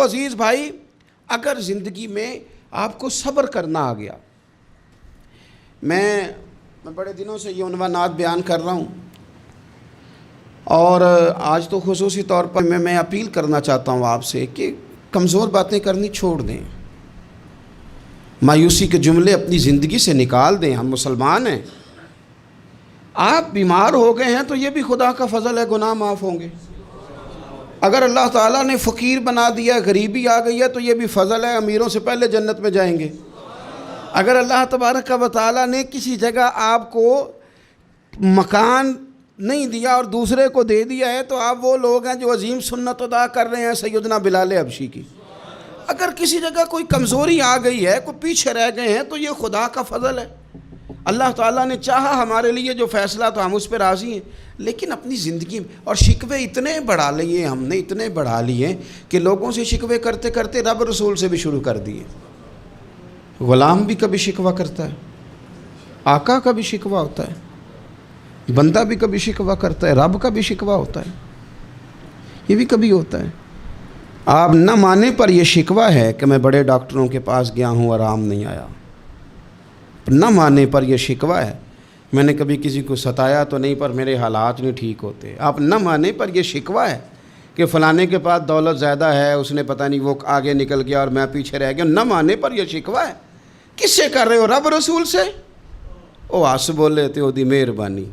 عزیز بھائی، اگر زندگی میں آپ کو صبر کرنا آ گیا، میں بڑے دنوں سے یہ عنوانات بیان کر رہا ہوں، اور آج تو خصوصی طور پر میں اپیل کرنا چاہتا ہوں آپ سے کہ کمزور باتیں کرنی چھوڑ دیں، مایوسی کے جملے اپنی زندگی سے نکال دیں۔ ہم مسلمان ہیں، آپ بیمار ہو گئے ہیں تو یہ بھی خدا کا فضل ہے، گناہ معاف ہوں گے۔ اگر اللہ تعالیٰ نے فقیر بنا دیا، غریبی آ گئی ہے تو یہ بھی فضل ہے، امیروں سے پہلے جنت میں جائیں گے۔ اگر اللہ تبارک و تعالیٰ نے کسی جگہ آپ کو مکان نہیں دیا اور دوسرے کو دے دیا ہے تو آپ وہ لوگ ہیں جو عظیم سنت ادا کر رہے ہیں سیدنا بلال حبشی کی۔ اگر کسی جگہ کوئی کمزوری آ گئی ہے، کوئی پیچھے رہ گئے ہیں تو یہ خدا کا فضل ہے۔ اللہ تعالیٰ نے چاہا ہمارے لیے جو فیصلہ تو ہم اس پہ راضی ہیں، لیکن اپنی زندگی میں اور شکوے اتنے بڑھا لیے، ہم نے اتنے بڑھا لیے کہ لوگوں سے شکوے کرتے کرتے رب رسول سے بھی شروع کر دیے۔ غلام بھی کبھی شکوہ کرتا ہے، آقا کا بھی شکوہ ہوتا ہے، بندہ بھی کبھی شکوہ کرتا ہے، رب کا بھی شکوہ ہوتا ہے، یہ بھی کبھی ہوتا ہے۔ آپ نہ مانے پر یہ شکوہ ہے کہ میں بڑے ڈاکٹروں کے پاس گیا ہوں، آرام نہیں آیا۔ نہ مانے پر یہ شکوہ ہے میں نے کبھی کسی کو ستایا تو نہیں پر میرے حالات نہیں ٹھیک ہوتے۔ آپ نہ مانے پر یہ شکوہ ہے کہ فلانے کے پاس دولت زیادہ ہے، اس نے پتہ نہیں وہ آگے نکل گیا اور میں پیچھے رہ گیا۔ نہ مانے پر یہ شکوہ ہے۔ کس سے کر رہے ہو؟ رب رسول سے؟ او آس بولے تے او دی مہربانی،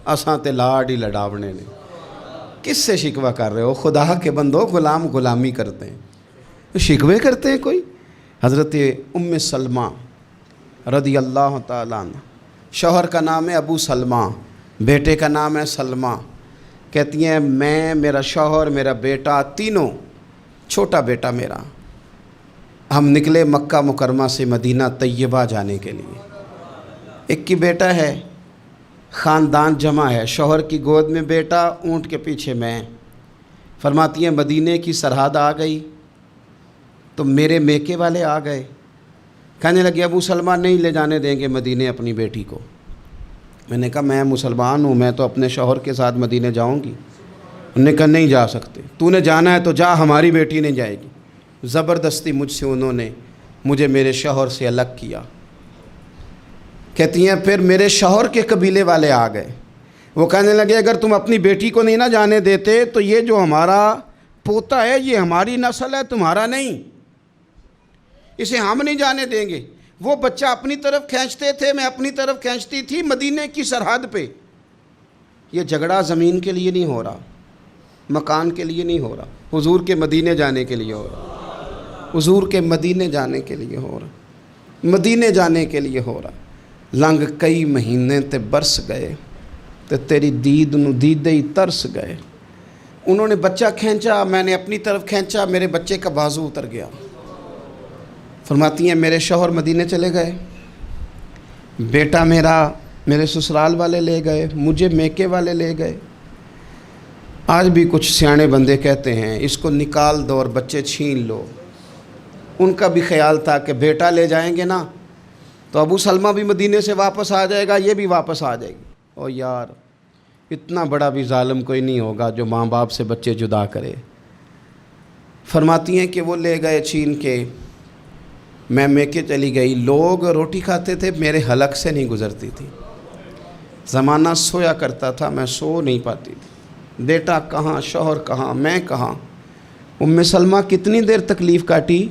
اساں تے لاڈ ہی لڑاونے نے۔ کس سے شکوہ کر رہے ہو؟ خدا کے بندو، غلام غلامی کرتے ہیں، شکوے کرتے ہیں کوئی؟ حضرت ام سلمہ رضی اللہ تعالیٰ عنہ، شوہر کا نام ہے ابو سلمہ، بیٹے کا نام ہے سلمہ، کہتی ہیں میں، میرا شوہر، میرا بیٹا، تینوں، چھوٹا بیٹا میرا، ہم نکلے مکہ مکرمہ سے مدینہ طیبہ جانے کے لیے۔ ایک کی بیٹا ہے، خاندان جمع ہے، شوہر کی گود میں بیٹا، اونٹ کے پیچھے میں۔ فرماتی ہیں مدینے کی سرحد آ گئی تو میرے میکے والے آ گئے، کہنے لگے ابو سلمہ نہیں لے جانے دیں گے مدینے اپنی بیٹی کو۔ میں نے کہا میں مسلمان ہوں، میں تو اپنے شوہر کے ساتھ مدینے جاؤں گی۔ انہوں نے کہا نہیں جا سکتے، تو نے جانا ہے تو جا، ہماری بیٹی نہیں جائے گی۔ زبردستی مجھ سے انہوں نے مجھے میرے شوہر سے الگ کیا۔ کہتی ہیں پھر میرے شوہر کے قبیلے والے آ گئے، وہ کہنے لگے اگر تم اپنی بیٹی کو نہیں نہ جانے دیتے تو یہ جو ہمارا پوتا ہے یہ ہماری نسل ہے، تمہارا نہیں، اسے ہم نہیں جانے دیں گے۔ وہ بچہ اپنی طرف کھینچتے تھے، میں اپنی طرف کھینچتی تھی، مدینے کی سرحد پہ۔ یہ جھگڑا زمین کے لیے نہیں ہو رہا، مکان کے لیے نہیں ہو رہا، حضور کے مدینے جانے کے لیے ہو رہا، حضور کے مدینے جانے کے لیے ہو رہا، مدینے جانے کے لیے ہو رہا۔ لنگ کئی مہینے تے برس گئے تے تیری دید نو دیدے ہی ترس گئے۔ انہوں نے بچہ کھینچا، میں نے اپنی طرف کھینچا، میرے بچے کا بازو اتر گیا۔ فرماتی ہیں میرے شوہر مدینے چلے گئے، بیٹا میرا میرے سسرال والے لے گئے، مجھے میکے والے لے گئے۔ آج بھی کچھ سیانے بندے کہتے ہیں اس کو نکال دو اور بچے چھین لو۔ ان کا بھی خیال تھا کہ بیٹا لے جائیں گے نا تو ابو سلمہ بھی مدینے سے واپس آ جائے گا، یہ بھی واپس آ جائے گی۔ او یار، اتنا بڑا بھی ظالم کوئی نہیں ہوگا جو ماں باپ سے بچے جدا کرے۔ فرماتی ہیں کہ وہ لے گئے چھین کے، میں میکے چلی گئی۔ لوگ روٹی کھاتے تھے، میرے حلق سے نہیں گزرتی تھی۔ زمانہ سویا کرتا تھا، میں سو نہیں پاتی تھی۔ بیٹا کہاں، شوہر کہاں، میں کہاں۔ ام سلمہ کتنی دیر تکلیف کاٹی؟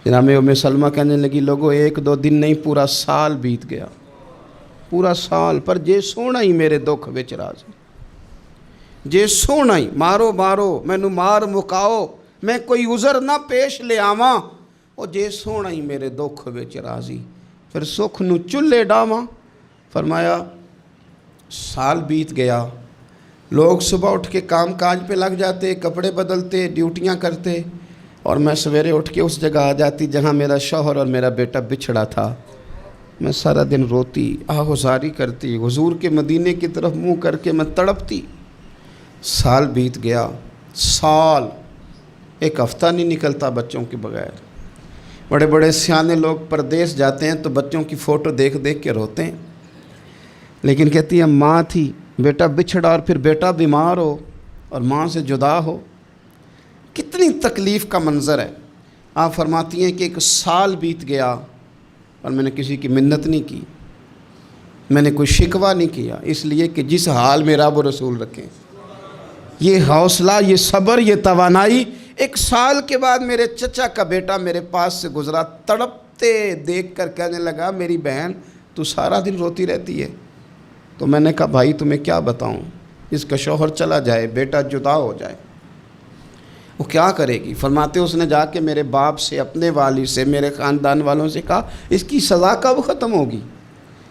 جناب ام سلمہ کہنے لگی لوگوں ایک دو دن نہیں، پورا سال بیت گیا، پورا سال، پر جے سونا ہی میرے دکھ وچ راضی، جے سونا ہی مارو مارو مینوں مار مکاؤ، میں کوئی عذر نہ پیش لے آواں، او جے سونا ہی میرے دکھ وچ راضی، پھر سکھ نو چلے ڈاواں۔ فرمایا سال بیت گیا، لوگ صبح اٹھ کے کام کاج پہ لگ جاتے، کپڑے بدلتے، ڈیوٹیاں کرتے، اور میں سویرے اٹھ کے اس جگہ آ جاتی جہاں میرا شوہر اور میرا بیٹا بچھڑا تھا۔ میں سارا دن روتی، آہوزاری کرتی، حضور کے مدینے کی طرف منہ کر کے میں تڑپتی۔ سال بیت گیا، سال، ایک ہفتہ نہیں نکلتا بچوں کے بغیر۔ بڑے بڑے سیانے لوگ پردیس جاتے ہیں تو بچوں کی فوٹو دیکھ دیکھ کے روتے ہیں، لیکن کہتی ہیں ماں تھی، بیٹا بچھڑا اور پھر بیٹا بیمار ہو اور ماں سے جدا ہو، کتنی تکلیف کا منظر ہے۔ آپ فرماتی ہیں کہ 1 سال بیت گیا اور میں نے کسی کی منت نہیں کی، میں نے کوئی شکوہ نہیں کیا، اس لیے کہ جس حال میں رب و رسول رکھیں۔ یہ حوصلہ، یہ صبر، یہ توانائی 1 سال کے بعد میرے چچا کا بیٹا میرے پاس سے گزرا، تڑپتے دیکھ کر کہنے لگا میری بہن تو سارا دن روتی رہتی ہے۔ تو میں نے کہا بھائی تمہیں کیا بتاؤں، اس کا شوہر چلا جائے، بیٹا جدا ہو جائے، وہ کیا کرے گی؟ فرماتے اس نے جا کے میرے باپ سے، اپنے والد سے، میرے خاندان والوں سے کہا اس کی سزا کب ختم ہوگی؟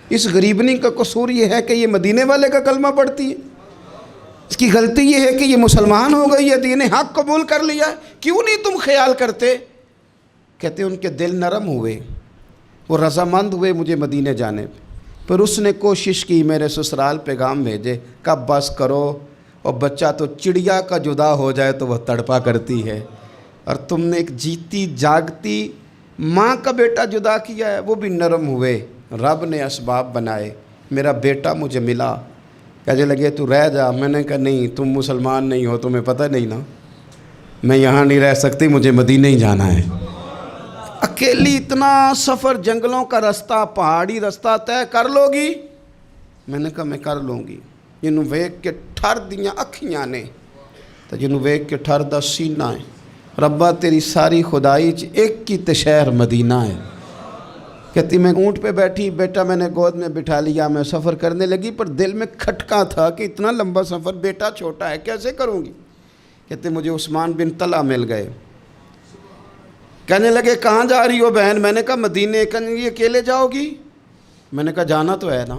اس غریبنی کا قصور یہ ہے کہ یہ مدینے والے کا کلمہ پڑھتی ہے، اس کی غلطی یہ ہے کہ یہ مسلمان ہو گئی ہے، دین حق قبول کر لیا ہے، کیوں نہیں تم خیال کرتے؟ کہتے ان کے دل نرم ہوئے، وہ رضامند ہوئے مجھے مدینے جانے پہ۔ پھر اس نے کوشش کی میرے سسرال پیغام بھیجے، کب بس کرو، اور بچہ تو چڑیا کا جدا ہو جائے تو وہ تڑپا کرتی ہے، اور تم نے ایک جیتی جاگتی ماں کا بیٹا جدا کیا ہے۔ وہ بھی نرم ہوئے، رب نے اسباب بنائے، میرا بیٹا مجھے ملا۔ کہنے لگے تو رہ جا، میں نے کہا نہیں، تم مسلمان نہیں ہو، تمہیں پتہ نہیں نا، میں یہاں نہیں رہ سکتی، مجھے مدینہ ہی جانا ہے۔ اکیلی اتنا سفر، جنگلوں کا رستہ، پہاڑی رستہ طے کر لو گی؟ میں نے کہا میں کر لوں گی۔ جنوں ویکھ کے ٹھر دیاں اکھیاں نے تو جنوں ویکھ کے ٹھر دا سینہ ہے، ربا تیری ساری خدائی چ ایک کی تے شہر مدینہ ہے۔ کہتی میں اونٹ پہ بیٹھی، بیٹا میں نے گود میں بٹھا لیا، میں سفر کرنے لگی، پر دل میں کھٹکا تھا کہ اتنا لمبا سفر، بیٹا چھوٹا ہے، کیسے کروں گی؟ کہتے مجھے عثمان بن طلحہ مل گئے، کہنے لگے کہاں جا رہی ہو بہن؟ میں نے کہا مدینے۔ کہنے لگے اکیلے جاؤ گی؟ میں نے کہا جانا تو ہے نا،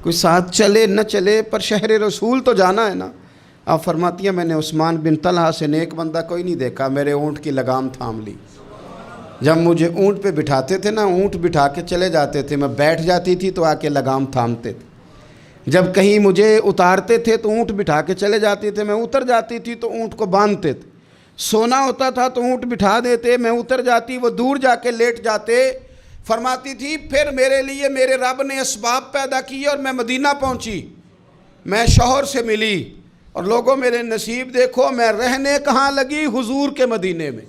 کوئی ساتھ چلے نہ چلے پر شہر رسول تو جانا ہے نا۔ آپ فرماتی ہیں میں نے عثمان بن طلحہ سے نیک بندہ کوئی نہیں دیکھا، میرے اونٹ کی لگام تھام لی۔ جب مجھے اونٹ پہ بٹھاتے تھے نا، اونٹ بٹھا کے چلے جاتے تھے، میں بیٹھ جاتی تھی تو آ کے لگام تھامتے تھے۔ جب کہیں مجھے اتارتے تھے تو اونٹ بٹھا کے چلے جاتے تھے، میں اتر جاتی تھی تو اونٹ کو باندھتے تھے۔ سونا ہوتا تھا تو اونٹ بٹھا دیتے، میں اتر جاتی، وہ دور جا کے لیٹ جاتے۔ فرماتی تھی پھر میرے لیے میرے رب نے اسباب پیدا کیے اور میں مدینہ پہنچی، میں شوہر سے ملی، اور لوگوں میرے نصیب دیکھو، میں رہنے کہاں لگی؟ حضور کے مدینے میں،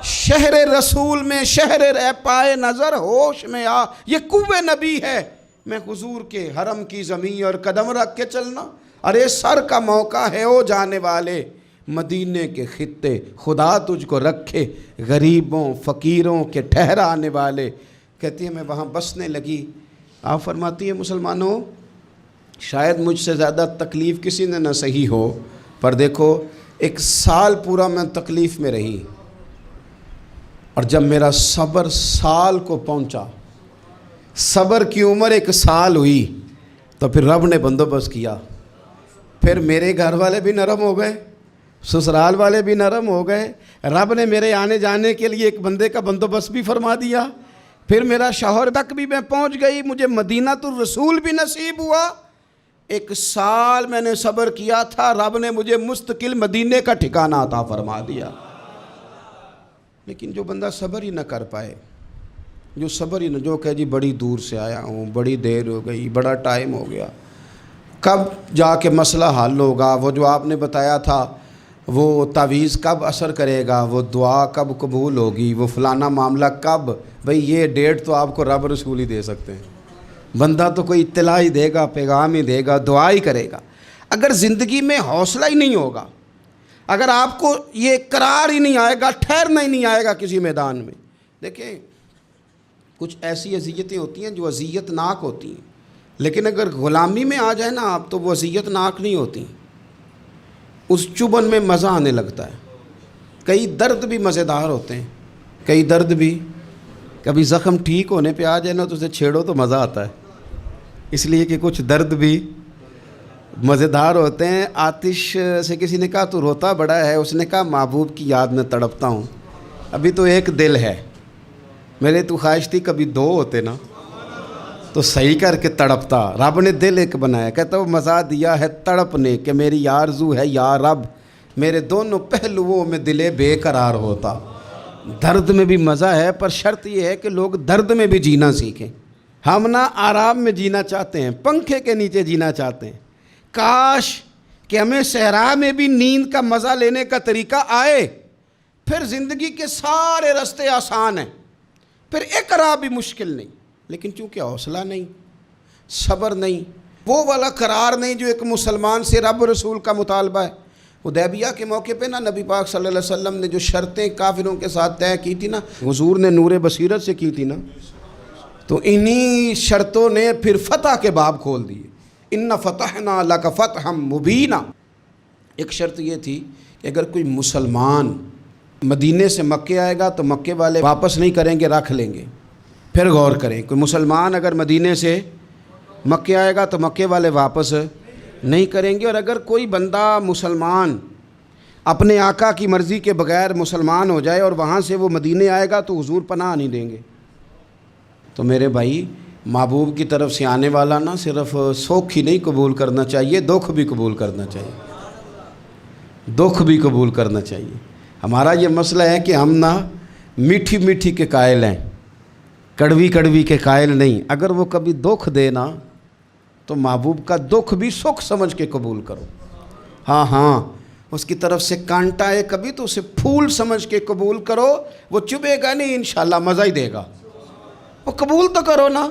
شہر رسول میں، شہر اے پائے نظر ہوش میں آ، یہ کوہ نبی ہے، میں حضور کے حرم کی زمین اور قدم رکھ کے چلنا۔ ارے سر کا موقع ہے او جانے والے، مدینے کے خطے خدا تجھ کو رکھے، غریبوں فقیروں کے ٹھہرانے والے۔ کہتی ہے میں وہاں بسنے لگی۔ آپ فرماتی ہیں مسلمانوں شاید مجھ سے زیادہ تکلیف کسی نے نہ سہی ہو، پر دیکھو 1 سال پورا میں تکلیف میں رہی، اور جب میرا صبر سال کو پہنچا، صبر کی عمر 1 سال ہوئی، تو پھر رب نے بندوبست کیا، پھر میرے گھر والے بھی نرم ہو گئے، سسرال والے بھی نرم ہو گئے، رب نے میرے آنے جانے کے لیے ایک بندے کا بندوبست بھی فرما دیا، پھر میرا شوہر تک بھی میں پہنچ گئی، مجھے مدینہ الرسول بھی نصیب ہوا۔ 1 سال میں نے صبر کیا تھا، رب نے مجھے مستقل مدینے کا ٹھکانہ عطا فرما دیا۔ لیکن جو بندہ صبر ہی نہ کر پائے، جو صبر ہی نہ، جو کہے جی بڑی دور سے آیا ہوں، بڑی دیر ہو گئی، بڑا ٹائم ہو گیا، کب جا کے مسئلہ حل ہوگا؟ وہ جو آپ نے بتایا تھا وہ تعویذ کب اثر کرے گا؟ وہ دعا کب قبول ہوگی؟ وہ فلانا معاملہ کب؟ بھئی یہ ڈیٹ تو آپ کو رب رسول ہی دے سکتے ہیں، بندہ تو کوئی اطلاع ہی دے گا، پیغام ہی دے گا، دعا ہی کرے گا۔ اگر زندگی میں حوصلہ ہی نہیں ہوگا، اگر آپ کو یہ قرار ہی نہیں آئے گا، ٹھہرنا ہی نہیں آئے گا کسی میدان میں۔ دیکھیں کچھ ایسی اذیتیں ہوتی ہیں جو اذیت ناک ہوتی ہیں، لیکن اگر غلامی میں آ جائے نا آپ تو وہ اذیت ناک نہیں ہوتی، اس چبھن میں مزہ آنے لگتا ہے۔ کئی درد بھی مزیدار ہوتے ہیں، کئی درد بھی، کبھی زخم ٹھیک ہونے پہ آ جائے نا تو اسے چھیڑو تو مزہ آتا ہے، اس لیے کہ کچھ درد بھی مزیدار ہوتے ہیں۔ آتش سے کسی نے کہا تو روتا بڑا ہے، اس نے کہا محبوب کی یاد میں تڑپتا ہوں، ابھی تو ایک دل ہے، میرے تو خواہش تھی کبھی 2 ہوتے نا تو صحیح کر کے تڑپتا۔ رب نے دل ایک بنایا، کہتا وہ مزہ دیا ہے تڑپ نے کہ میری آرزو ہے یا رب، میرے دونوں پہلوؤں میں دل بے قرار ہوتا۔ درد میں بھی مزہ ہے، پر شرط یہ ہے کہ لوگ درد میں بھی جینا سیکھیں۔ ہم نہ آرام میں جینا چاہتے ہیں، پنکھے کے نیچے جینا چاہتے ہیں۔ کاش کہ ہمیں صحرا میں بھی نیند کا مزہ لینے کا طریقہ آئے، پھر زندگی کے سارے راستے آسان ہیں، پھر ایک راہ بھی مشکل نہیں، لیکن چونکہ حوصلہ نہیں، صبر نہیں، وہ والا قرار نہیں جو ایک مسلمان سے رب رسول کا مطالبہ ہے۔ حدیبیہ کے موقع پہ نا نبی پاک صلی اللہ علیہ وسلم نے جو شرطیں کافروں کے ساتھ طے کی تھی نا، حضور نے نور بصیرت سے کی تھی نا، تو انہی شرطوں نے پھر فتح کے باب کھول دیے۔ ان فتحنا لک فتحا مبینا۔ ایک شرط یہ تھی کہ اگر کوئی مسلمان مدینے سے مکے آئے گا تو مکے والے واپس نہیں کریں گے، رکھ لیں گے۔ پھر غور کریں، کوئی مسلمان اگر مدینے سے مکے آئے گا تو مکے والے واپس نہیں کریں گے، اور اگر کوئی بندہ مسلمان اپنے آقا کی مرضی کے بغیر مسلمان ہو جائے اور وہاں سے وہ مدینے آئے گا تو حضور پناہ نہیں دیں گے۔ تو میرے بھائی، محبوب کی طرف سے آنے والا نہ صرف سوکھ ہی نہیں قبول کرنا چاہیے، دکھ بھی قبول کرنا چاہیے، دکھ بھی قبول کرنا چاہیے۔ ہمارا یہ مسئلہ ہے کہ ہم نہ میٹھی میٹھی کے قائل ہیں، کڑوی کڑوی کے قائل نہیں۔ اگر وہ کبھی دکھ دے نا تو محبوب کا دکھ بھی سکھ سمجھ کے قبول کرو۔ ہاں، اس کی طرف سے کانٹا ہے کبھی تو اسے پھول سمجھ کے قبول کرو، وہ چبھے گا نہیں، انشاءاللہ مزہ ہی دے گا، وہ قبول تو کرو نا۔